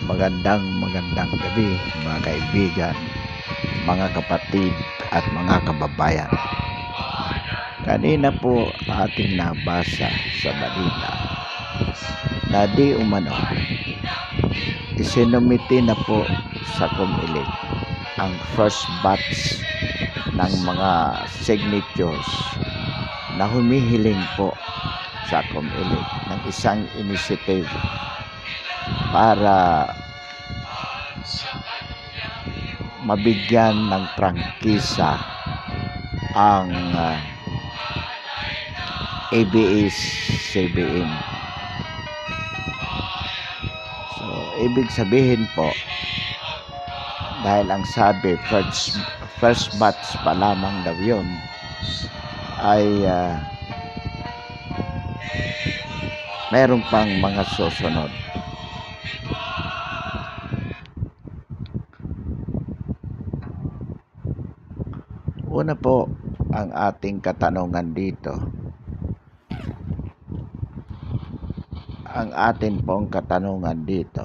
Magandang gabi mga kaibigan, mga kapatid at mga kababayan. Kanina po ating nabasa sa balita na di umano isinumiti na po sa COMELEC ang first batch ng mga signatures na humihiling po sa COMELEC ng isang initiative para mabigyan ng prangkisa ang ABS-CBN. So, ibig sabihin po, dahil ang sabi first batch pa lamang daw yun, ay meron pang mga susunod. Una po, ang ating katanungan dito. Ang atin pong katanungan dito,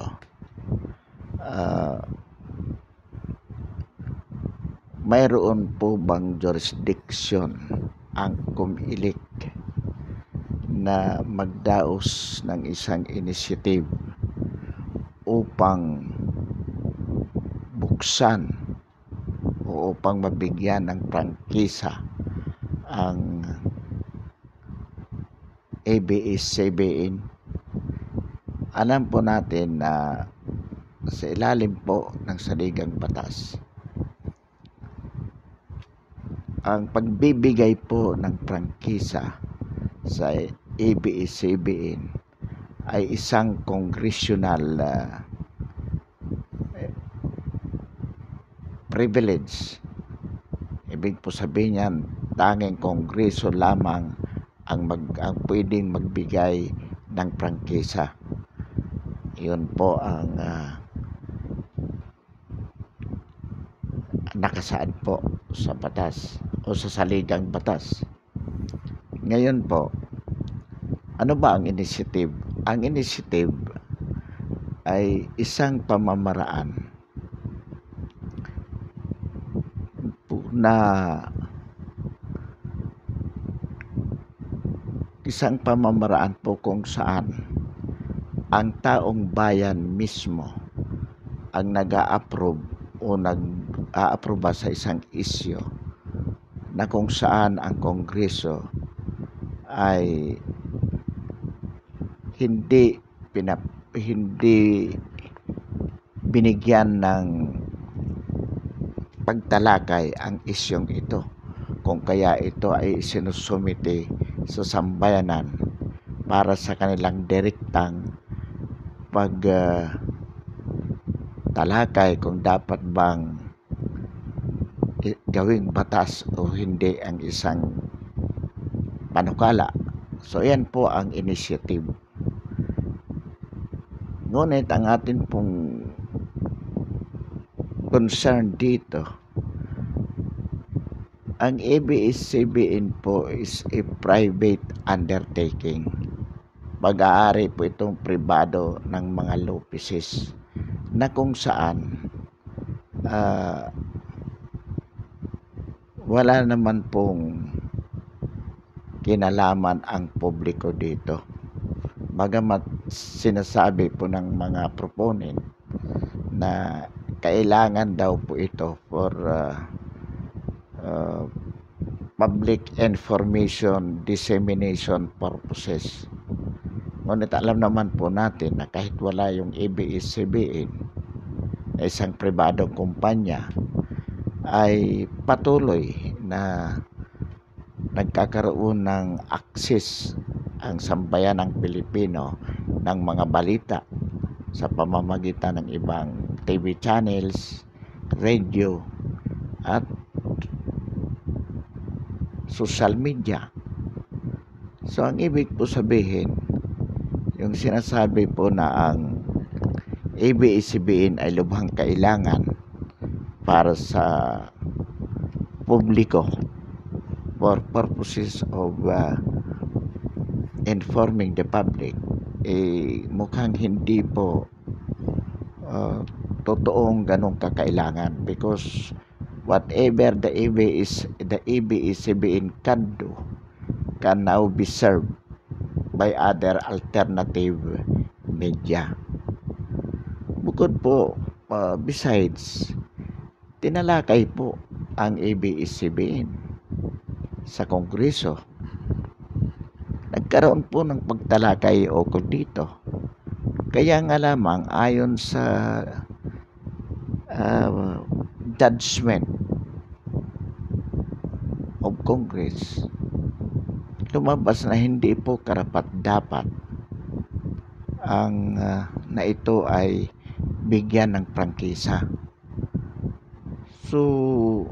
mayroon po bang jurisdiction ang COMELEC na magdaos ng isang initiative upang buksan o upang mabigyan ng prangkisa ang ABS-CBN? Alam po natin na sa ilalim po ng saligang batas, ang pagbibigay po ng prangkisa sa ABS-CBN ay isang congressional privilege. Ibig po sabihin yan, tanging kongreso lamang ang pwedeng magbigay ng prangkisa. Yun po ang nakasaad po sa batas o sa saligang batas. Ngayon po, ano ba ang initiative? Ang initiative ay isang pamamaraan po kung saan ang taong bayan mismo ang nag-a-approve o nag-a-aproba sa isang isyu na kung saan ang Kongreso ay hindi binigyan ng pagtalakay ang isyong ito, kung kaya ito ay sinusumite sa sambayanan para sa kanilang direktang pagtalakay kung dapat bang gawing batas o hindi ang isang panukala. So yan po ang initiative. Ngunit ang atin pong concern dito, ang ABS-CBN po is a private undertaking. Pag-aari po itong pribado ng mga law offices na kung saan wala naman pong kinalaman ang publiko dito. Bagamat sinasabi po ng mga proponent na kailangan daw po ito for public information dissemination purposes. Ngunit alam naman po natin na kahit wala yung ABS-CBN na isang pribadong kumpanya, ay patuloy na nagkakaroon ng access ang sambayanang Pilipino ng mga balita sa pamamagitan ng ibang TV channels, radio, at social media. So ang ibig po sabihin, yung sinasabi po na ang ABS-CBN ay lubhang kailangan para sa publiko for purposes of informing the public, mukhang hindi po totoong ganong kakailangan, because whatever the ABS-CBN can do can now be served by other alternative media. Bukod po, besides, tinalakay po ang ABS-CBN sa Kongreso. Nagkaroon po ng pagtalakay ukol dito. Kaya nga lamang ayon sa judgment of Congress, lumabas na hindi po karapat-dapat ang na ito ay bigyan ng prangkisa. So,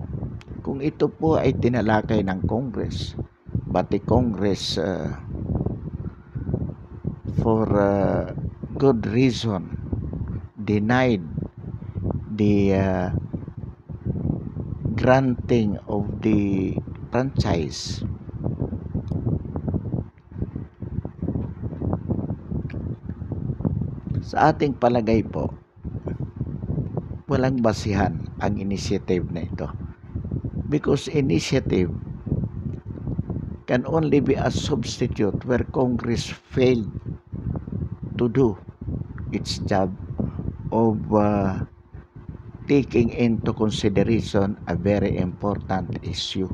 kung ito po ay tinalakay ng Congress, but the Congress for good reason denied the granting of the franchise, sa ating palagay po, walang basihan ang initiative na ito, because initiative can only be a substitute where Congress failed to do its job of taking into consideration a very important issue.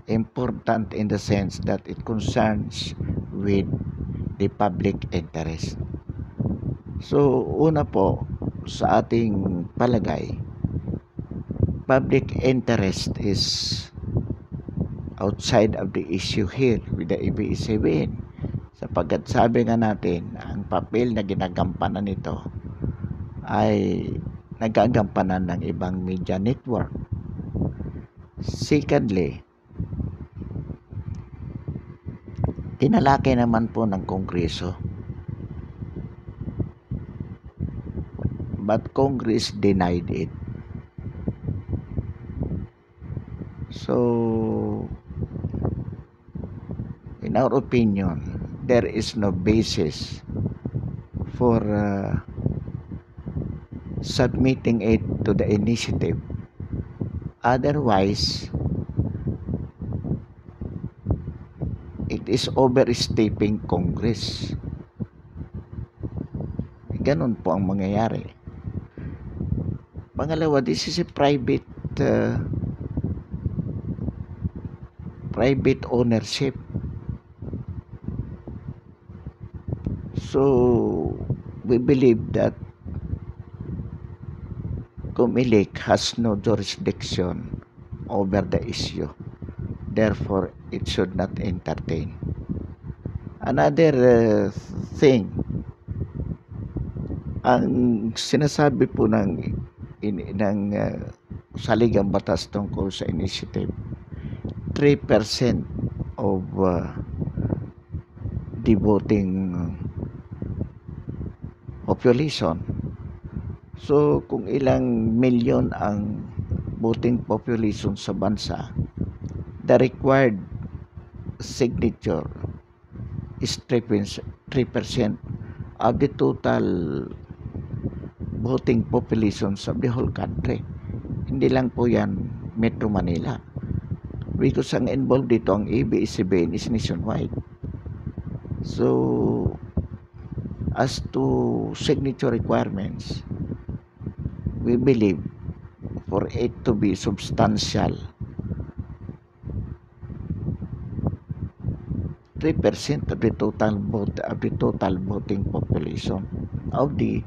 Important in the sense that it concerns with the public interest. So, una po, sa ating palagay, public interest is outside of the issue here with the ABS-CBN, sapagkat sabi nga natin, ang papel na ginagampanan nito ay nagagampanan ng ibang media network. Secondly, tinalakay naman po ng Kongreso, but Congress denied it. So, in our opinion, there is no basis for submitting it to the initiative. Otherwise, it is overstepping Congress. Ganun po ang mangyayari. Pangalawa, this is a private ownership. So, we believe that COMELEC has no jurisdiction over the issue. Therefore, it should not entertain. Another thing, ang sinasabi po ng saligang batas tungkol sa initiative, 3% of the voting population. So, kung ilang milyon ang voting population sa bansa, the required signature is 3% of the total voting populations of the whole country. Hindi lang po yan Metro Manila. Because ang involved dito, ang ABS-CBN is nationwide. So, as to signature requirements, we believe for it to be substantial, 3% of the total voting population of the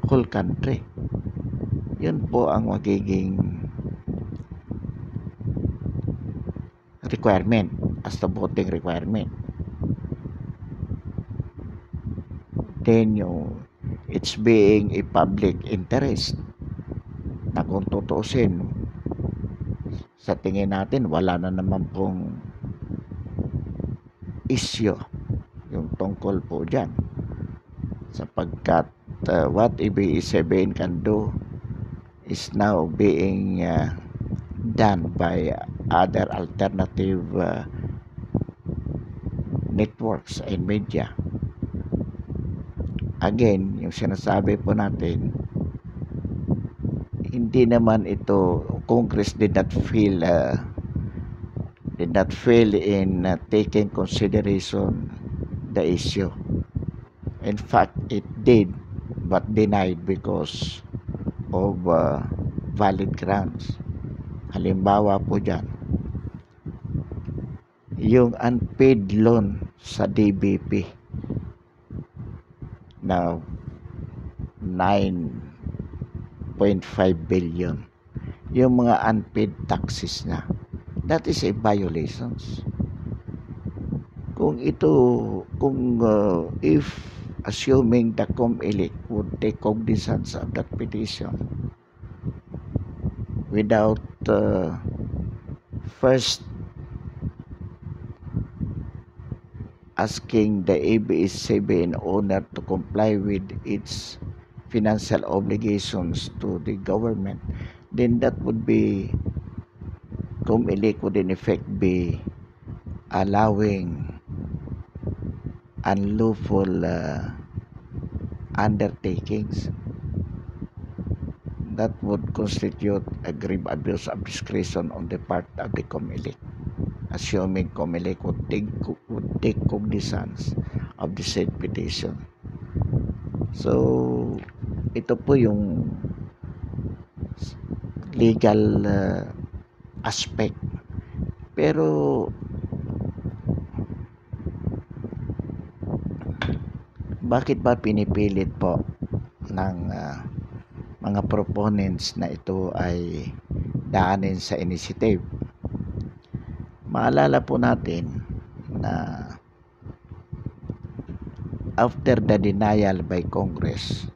whole country. Yun po ang magiging requirement as the voting requirement. Then it's being a public interest na kung tutuusin, sa tingin natin wala na naman pong issue yung tungkol po dyan, sapagkat what ABS-CBN can do is now being done by other alternative networks and media. Again, yung sinasabi po natin, hindi naman ito, Congress did not fail in taking consideration the issue. In fact, it did, but denied because of valid grounds. Halimbawa po dyan, yung unpaid loan sa DBP na 9.5 billion. Yung mga unpaid taxes na. That is a violations. Kung if assuming the COMELEC would take cognizance of that petition without first asking the ABS-CBN owner to comply with its financial obligations to the government, then that would be, COMELEC would in effect be allowing unlawful undertakings. That would constitute a grave abuse of discretion on the part of the COMELEC, assuming COMELEC would take cognizance of the said petition. So, ito po yung legal aspect. Pero bakit ba pinipilit po ng mga proponents na ito ay daanin sa initiative? Maalala po natin na after the denial by Congress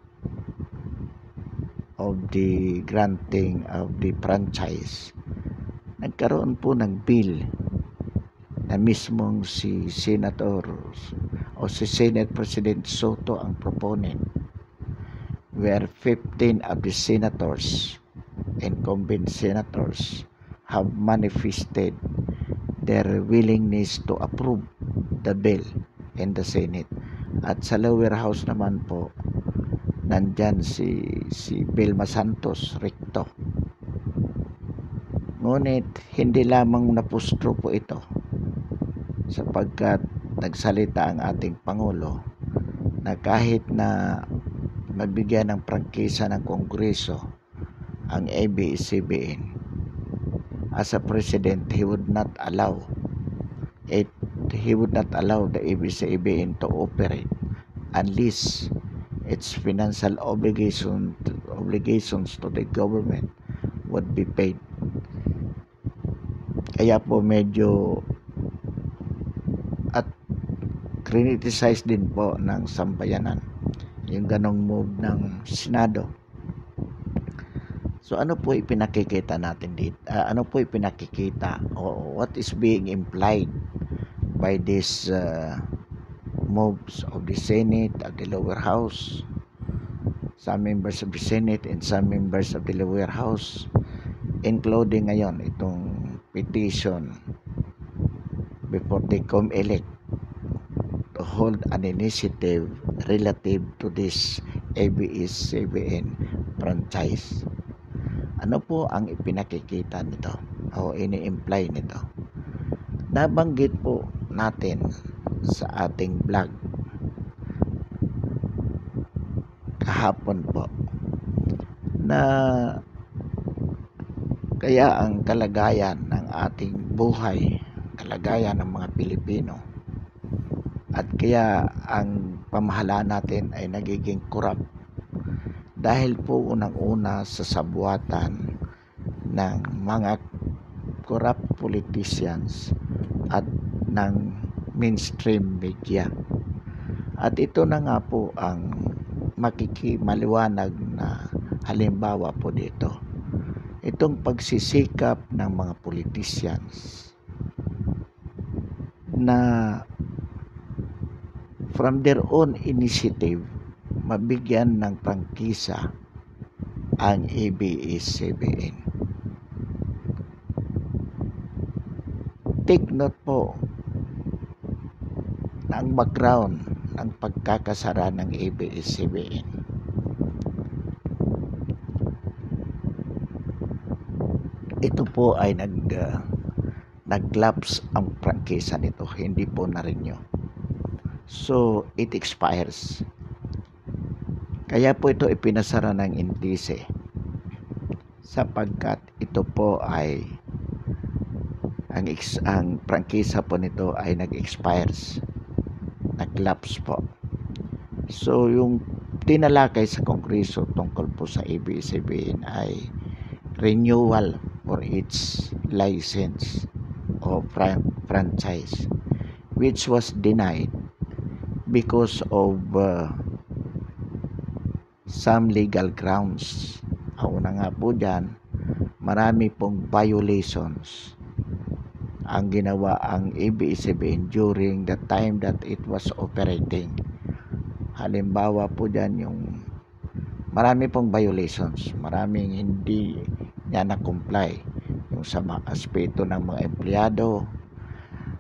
of the granting of the franchise, nagkaroon po ng bill na mismong si Senator o si Senate President Soto ang proponent, where 15 of the senators, incumbent senators, have manifested their willingness to approve the bill in the Senate. At sa lower house naman po, nandyan si Vilma Santos Recto. Ngunit hindi lamang napustro po ito, sapagkat nagsalita ang ating Pangulo na kahit na mabigyan ng prangkisa ng Kongreso ang ABS-CBN, as a president, he would not allow the ABS-CBN to operate unless its financial obligations to the government would be paid. Kaya po medyo at criticize din po ng sambayanan yung ganong move ng Senado. So ano po ipinakikita natin dito? Ano po ipinakikita o what is being implied by these moves of the Senate, of the lower house, some members of the Senate and some members of the lower house, including ngayon itong petition before the COMELEC to hold an initiative relative to this ABS-CBN franchise. Ano po ang ipinakikita nito o ini-imply nito? Nabanggit po natin sa ating vlog kahapon po na kaya ang kalagayan ng ating buhay, kalagayan ng mga Pilipino, at kaya ang pamahalaan natin ay nagiging corrupt dahil po unang-una sa sabuatan ng mga corrupt politicians at ng mainstream media. At ito na nga po ang makikimaliwanag na halimbawa po dito. Itong pagsisikap ng mga politicians na from their own initiative mabigyan ng prangkisa ang ABS-CBN. Take note po na ang background ang pagkakasara ng ABS-CBN. Ito po ay nag-lapse ang prangkisa nito, hindi po na-renew. So, it expires. Kaya po ito ipinasara ng INTISE sapagkat ito po ay ang prangkisa po nito ay nag-expires, nag-lapse po. So, yung tinalakay sa Kongreso tungkol po sa ABS-CBN ay renewal for its license o franchise, which was denied because of some legal grounds. Ang una nga po dyan, marami pong violations ang ginawa ang ABS-CBN during the time that it was operating. Halimbawa po dyan yung marami pong violations, maraming hindi niya na-comply, yung sa mga aspeto ng mga empleyado,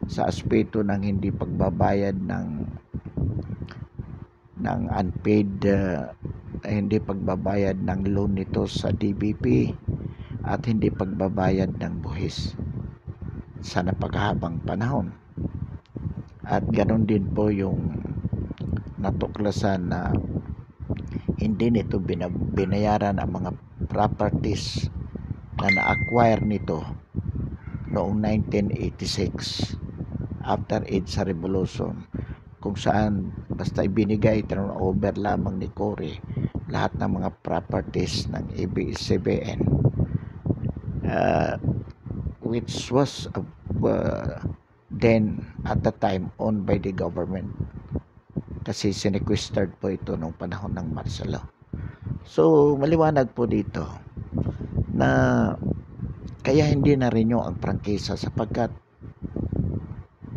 sa aspeto ng hindi pagbabayad ng unpaid hindi pagbabayad ng loan nito sa DBP at hindi pagbabayad ng buhis sa napakahabang panahon. At ganoon din po yung natuklasan na hindi nito binayaran ang mga properties na na-acquire nito noong 1986 after EDSA Revolution, kung saan basta ibinigay turn over lamang ni Cory lahat ng mga properties ng ABS-CBN, which was then at the time owned by the government, kasi sinequestered po ito nung panahon ng martial law. So maliwanag po dito na kaya hindi na-renew ang prangkisa sapagkat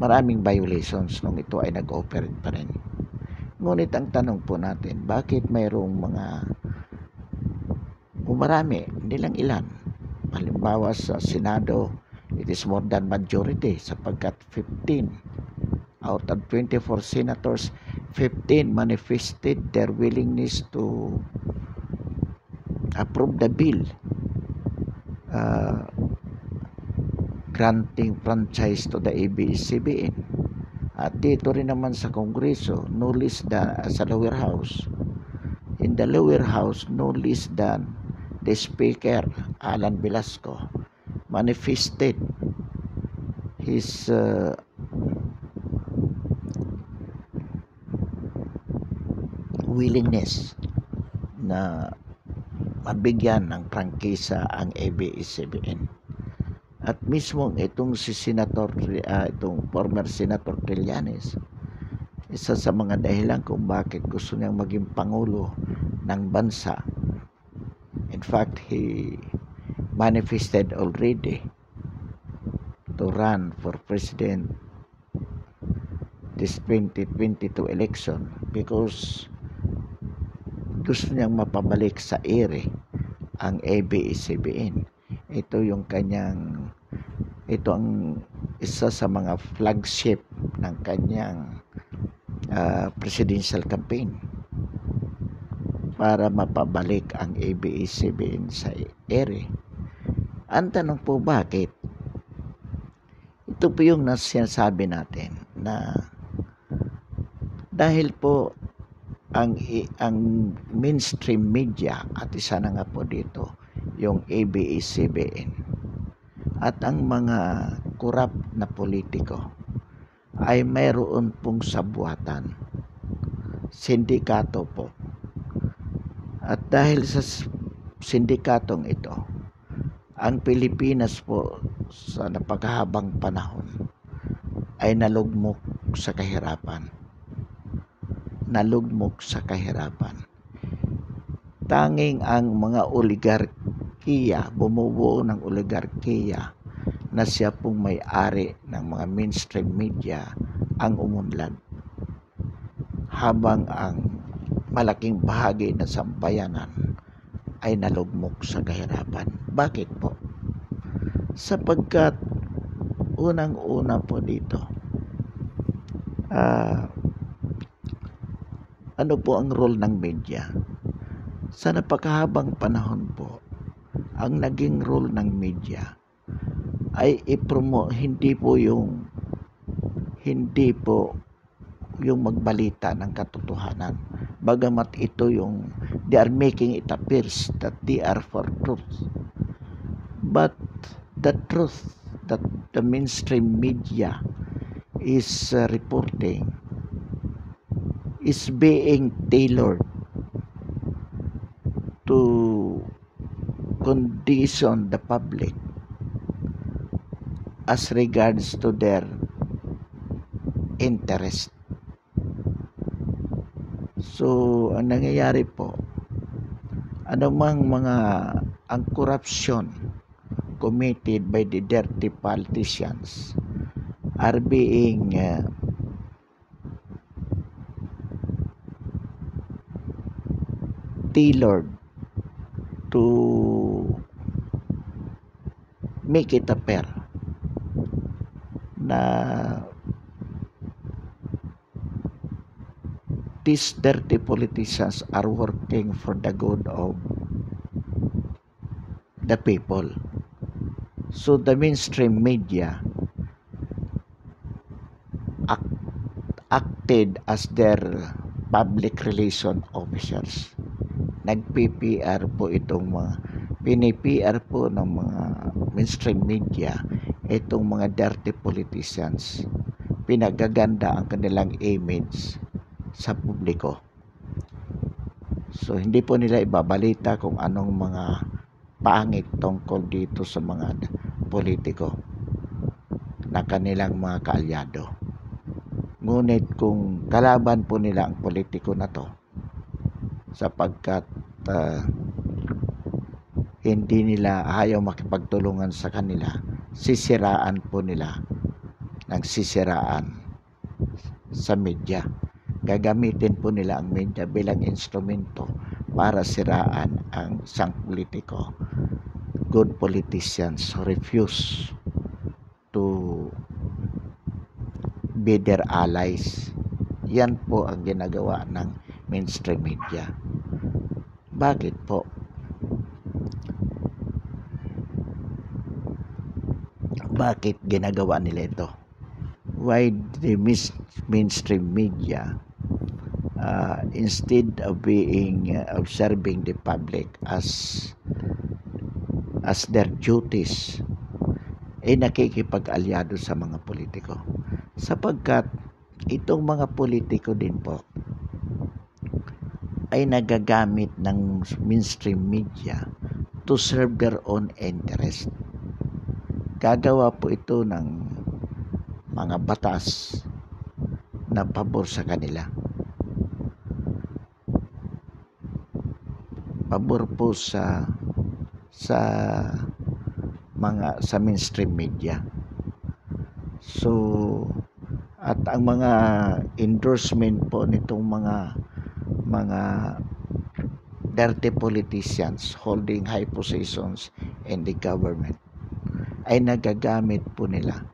maraming violations nung ito ay nag-operate pa rin. Ngunit ang tanong po natin, bakit mayroong marami, hindi lang ilan. Halimbawa sa Senado, it is more than majority sapagkat 15 out of 24 senators, 15 manifested their willingness to approve the bill granting franchise to the ABS-CBN. At dito rin naman sa Kongreso, no less than sa lower house. In the lower house, no less than the Speaker, Alan Velasco, manifested his willingness na mabigyan ng prangkisa ang ABS-CBN. At mismo itong si itong former Senator Trillanes, isa sa mga dahilan kung bakit gusto niyang maging pangulo ng bansa. In fact, he manifested already to run for president this 2022 election because gusto niyang mapabalik sa ere ang ABS-CBN. Ito ang isa sa mga flagship ng kanyang presidential campaign para mapabalik ang ABS-CBN sa ere. Ang tanong po, bakit? Ito po yung sinasabi natin na dahil po ang mainstream media at isa na nga po dito yung ABS-CBN at ang mga korap na politiko ay mayroon pong sabuatan, sindikato po. At dahil sa sindikatong ito, ang Pilipinas po sa napakahabang panahon ay nalugmok sa kahirapan. Tanging ang mga oligarkiya, bumubuo ng oligarkiya na siya pong may-ari ng mga mainstream media ang umunlad, habang ang malaking bahagi ng sambayanan ay nalugmok sa kahirapan. Bakit po? Sapagkat unang-una po dito, Ano po ang role ng media? Sa napakahabang panahon po, ang naging role ng media ay hindi po yung magbalita ng katotohanan. Bagamat ito they are making it appears that they are for truth. But the truth that the mainstream media is reporting is being tailored to condition the public as regards to their interest. So, ang nangyayari po, ang corruption committed by the dirty politicians are being tailored to make it appear na these dirty politicians are working for the good of the people. So the mainstream media acted as their public relation officers. Nag-PPR po pini-PR po ng mga mainstream media itong mga dirty politicians. Pinagaganda ang kanilang image sa publiko. So hindi po nila ibabalita kung anong mga pangit tungkol dito sa mga politiko na kanilang mga kaalyado. Ngunit kung kalaban po nila ang politiko na to, sapagkat hindi nila ayaw makipagtulungan sa kanila, sisiraan po nila ng sisiraan sa media. Gagamitin po nila ang media bilang instrumento para siraan ang isang politiko. Good politicians refuse to be their allies. Yan po ang ginagawa ng mainstream media. Bakit po? Bakit ginagawa nila ito? Why the mainstream media instead of observing the public as their duties ay nakikipag-alyado sa mga politiko, sapagkat itong mga politiko din po ay nagagamit ng mainstream media to serve their own interest. Gagawa po ito ng mga batas na pabor sa kanila. Pabor po sa mainstream media. So, at ang mga endorsement po nitong mga dirty politicians holding high positions in the government ay nagagamit po nila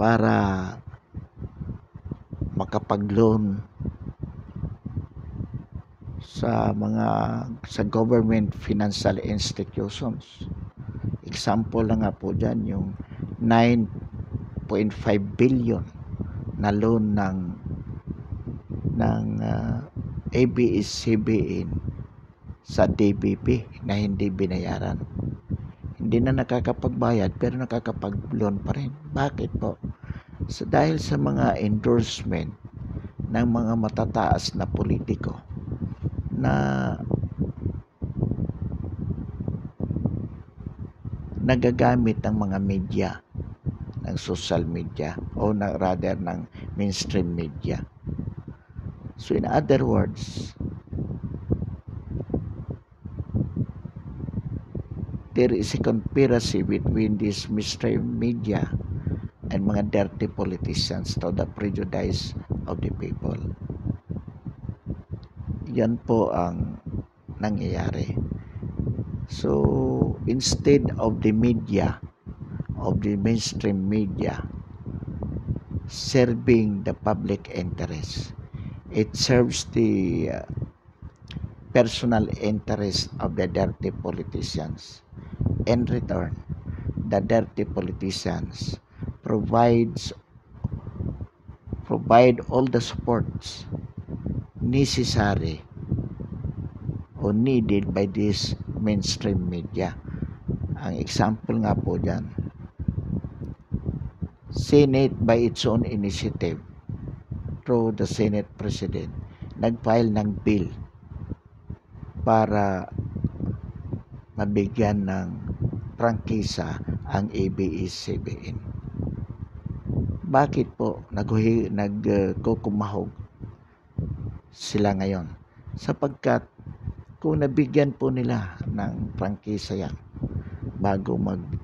para makapag-loan sa government financial institutions. Example na nga po dyan yung 9.5 billion na loan ng ABS-CBN sa DBP na hindi binayaran. Hindi na nakakapagbayad pero nakakapag-loan pa rin. Bakit po? Dahil sa mga endorsement ng mga matataas na politiko na nagagamit ng mga media, ng social media o rather ng mainstream media. So in other words, there is a conspiracy between this mainstream media and mga dirty politicians to the prejudice of the people. Yan po ang nangyayari. So, instead of the media, of the mainstream media, serving the public interest, It serves the personal interest of the dirty politicians. In return, the dirty politicians provide all the supports necessary o needed by this mainstream media. Ang example nga po dyan, Senate by its own initiative through the Senate President nag-file ng bill para mabigyan ng prangkisa ang ABS-CBN. Bakit po nagkukumahog sila ngayon? Sapagkat kung nabigyan po nila ng prangkisa yan bago mag-campaign,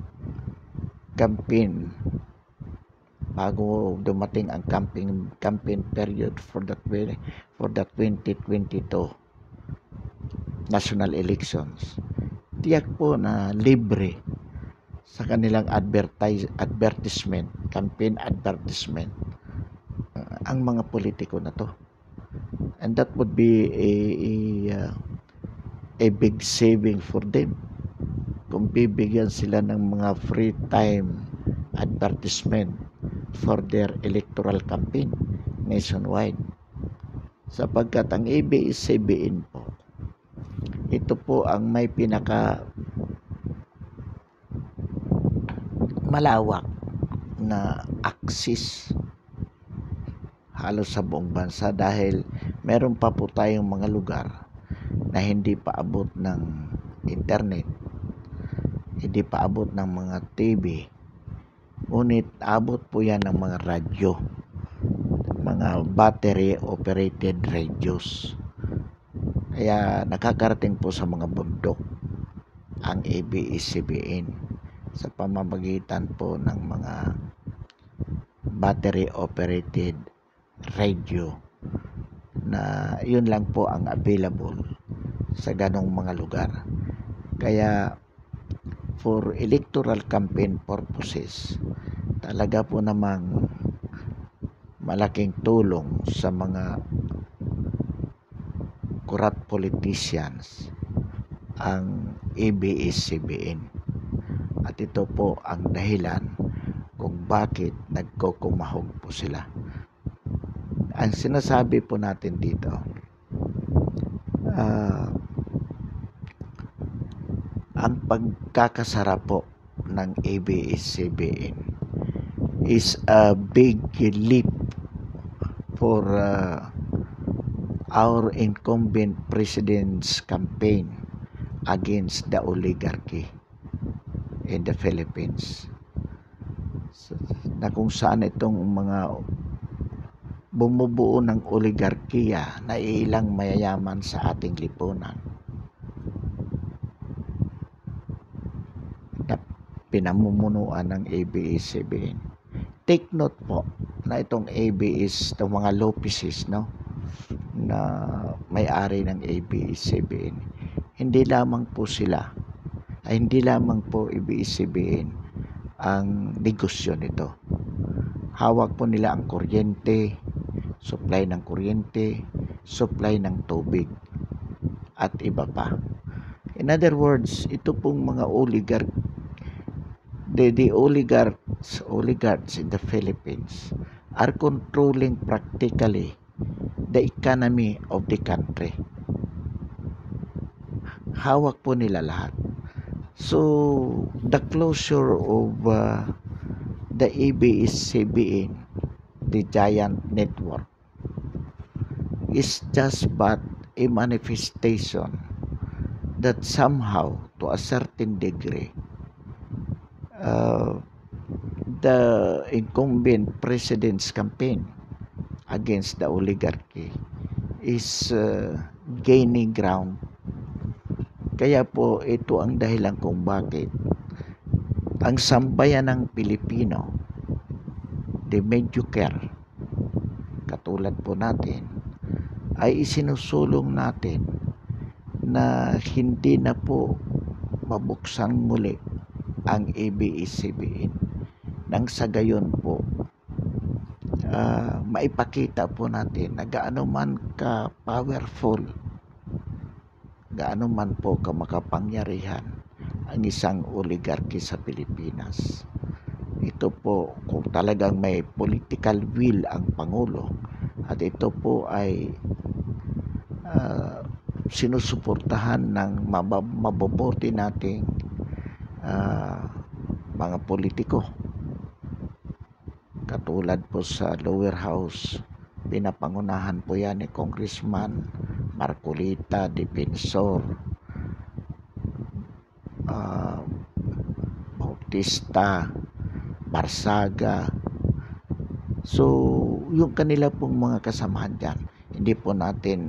bago dumating ang campaign period for the 2022 national elections, tiyak po na libre sa kanilang advertisement, campaign advertisement, ang mga politiko na to. And that would be a big saving for them kung bibigyan sila ng mga free time advertisement for their electoral campaign nationwide. Sapagkat ang ABS-CBN po, ito po ang may pinaka malawak na access halos sa buong bansa, dahil meron pa po tayong mga lugar na hindi pa abot ng internet, hindi pa abot ng mga TV, ngunit abot po yan ng mga radyo, mga battery operated radios. Kaya nakakarating po sa mga bundok ang ABS-CBN sa pamamagitan po ng mga battery operated radio, na yun lang po ang available sa ganong mga lugar. Kaya for electoral campaign purposes, talaga po namang malaking tulong sa mga corrupt politicians ang ABS-CBN. At ito po ang dahilan kung bakit nagkukumahog po sila. Ang sinasabi po natin dito, ang pagkakasara po ng ABS-CBN is a big leap for our incumbent president's campaign against the oligarchy in the Philippines, na kung saan itong mga bumubuo ng oligarkiya na ilang mayayaman sa ating lipunan na pinamumunuan ng ABS-CBN. Take note po na itong ABS, itong mga Lopeses, no, na may-ari ng ABS-CBN, hindi lamang po ABS-CBN ang negosyo nito. Hawak po nila ang kuryente, supply ng kuryente, supply ng tubig, at iba pa. In other words, ito pong mga the oligarchs in the Philippines are controlling practically the economy of the country. Hawak po nila lahat. So, the closure of the ABS-CBN, the giant network, is just but a manifestation that somehow, to a certain degree, the incumbent president's campaign against the oligarchy is gaining ground. Kaya po ito ang dahilan kung bakit ang sambayan ng Pilipino, the mediocre, katulad po natin, ay isinusulong natin na hindi na po mabuksan muli ang ABS-CBN, nang sa gayon po maipakita po natin na gaano man ka powerful, gaano man po ka makapangyarihan ang isang oligarchy sa Pilipinas. Ito po kung talagang may political will ang Pangulo at ito po ay sinusuportahan ng mabubuti nating mga politiko. Katulad po sa lower house, pinapangunahan po yan ni Congressman Marcolita, Defensor, Bautista, Barsaga. So, yung kanila pong mga kasamahan dyan, hindi po natin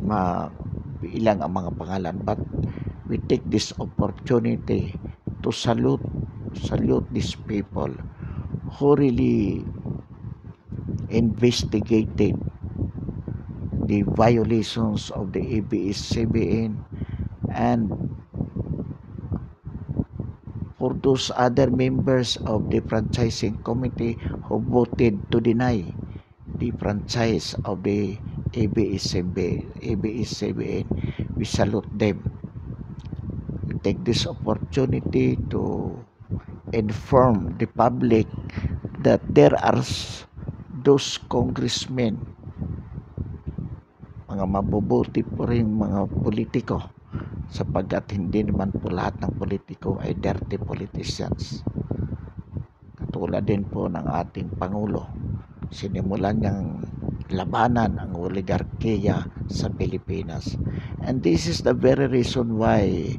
mailang ang mga pangalan, but we take this opportunity to salute these people who really investigated the violations of the ABS-CBN, and for those other members of the franchising committee who voted to deny the franchise of the ABS-CBN, we salute them. We take this opportunity to inform the public that there are those congressmen, mga mabubuti po rin mga politiko, sapagkat hindi naman po lahat ng politiko ay dirty politicians. Katulad din po ng ating Pangulo, sinimulan niyang labanan ang oligarkiya sa Pilipinas. And this is the very reason why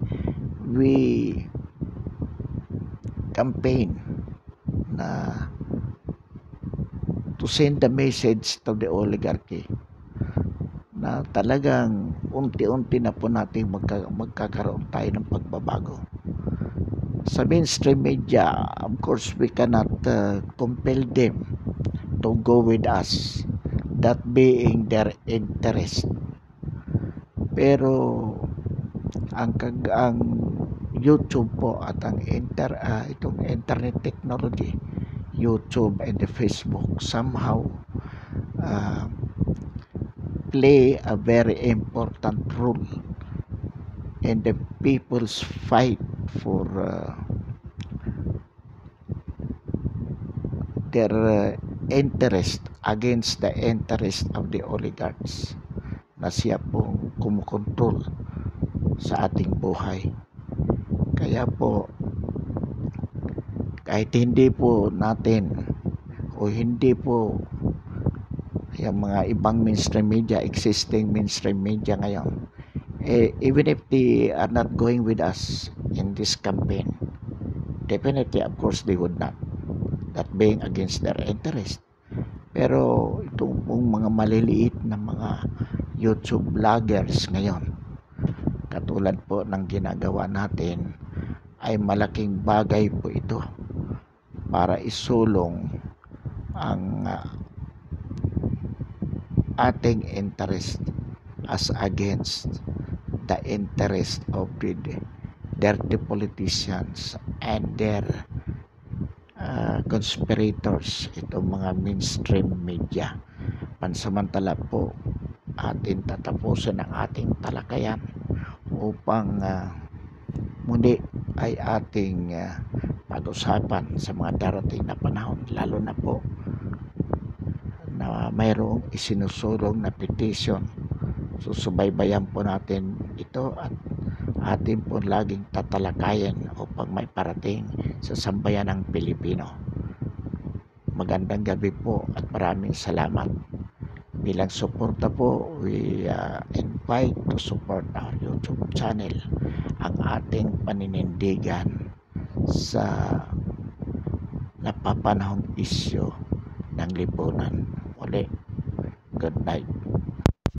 we campaign na to send the message to the oligarchy na talagang unti-unti na po natin magkakaroon tayo ng pagbabago. Sa mainstream media, of course, we cannot compel them to go with us, that being their interest. Pero ang YouTube po at ang itong internet technology, YouTube and the Facebook, somehow play a very important role in the people's fight for their interest against the interest of the oligarchs na siya pong kumukontrol sa ating buhay. Kaya po, kahit hindi po natin o hindi po yung mga ibang mainstream media, existing mainstream media ngayon, even if they are not going with us in this campaign, definitely, of course, they would not, that being against their interest. Pero itong mga maliliit na mga YouTube vloggers ngayon, katulad po ng ginagawa natin, ay malaking bagay po ito para isulong ang ating interest as against the interest of the dirty politicians and their conspirators, itong mga mainstream media. Pansamantala po atin tatapusin ang ating talakayan upang muli ay ating pag-usapan sa mga darating na panahon, lalo na po na mayroong isinusulong na petition. Susubaybayan po natin ito at atin po laging tatalakayin upang may parating sa sambayanang Pilipino. Magandang gabi po at maraming salamat. Bilang suporta po, we invite to support our YouTube channel, ang ating paninindigan sa napapanahong isyu ng lipunan. Uli, good night.